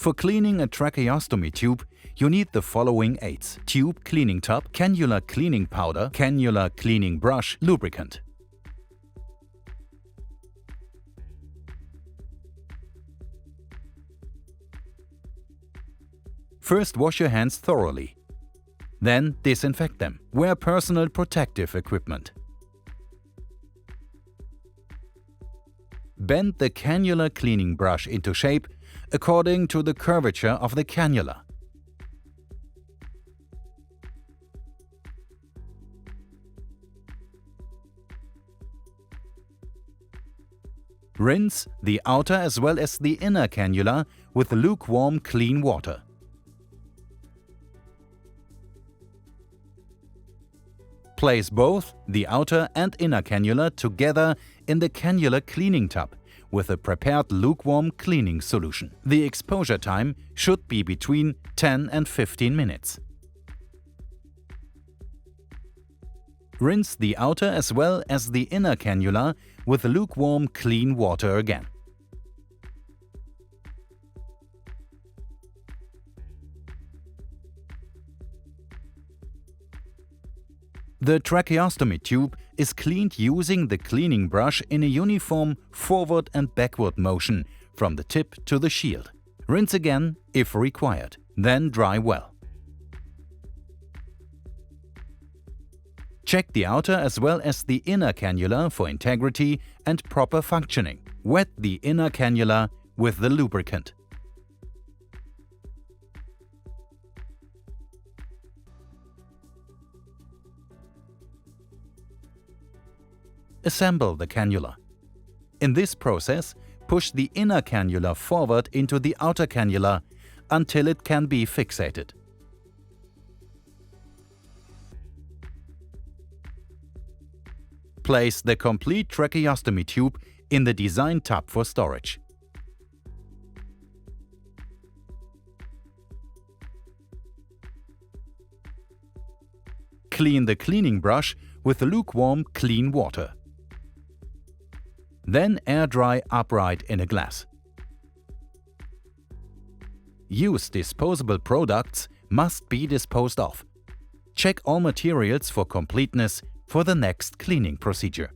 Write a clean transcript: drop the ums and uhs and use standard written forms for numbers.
For cleaning a tracheostomy tube, you need the following aids: tube cleaning tub, cannula cleaning powder, cannula cleaning brush, lubricant. First, wash your hands thoroughly. Then disinfect them. Wear personal protective equipment. Bend the cannula cleaning brush into shape according to the curvature of the cannula. Rinse the outer as well as the inner cannula with lukewarm clean water. Place both the outer and inner cannula together in the cannula cleaning tub with a prepared lukewarm cleaning solution. The exposure time should be between 10 and 15 minutes. Rinse the outer as well as the inner cannula with lukewarm clean water again. The tracheostomy tube is cleaned using the cleaning brush in a uniform forward and backward motion from the tip to the shield. Rinse again if required, then dry well. Check the outer as well as the inner cannula for integrity and proper functioning. Wet the inner cannula with the lubricant. Assemble the cannula. In this process, push the inner cannula forward into the outer cannula until it can be fixated. Place the complete tracheostomy tube in the designed tub for storage. Clean the cleaning brush with lukewarm clean water. Then air dry upright in a glass. Used disposable products must be disposed of. Check all materials for completeness for the next cleaning procedure.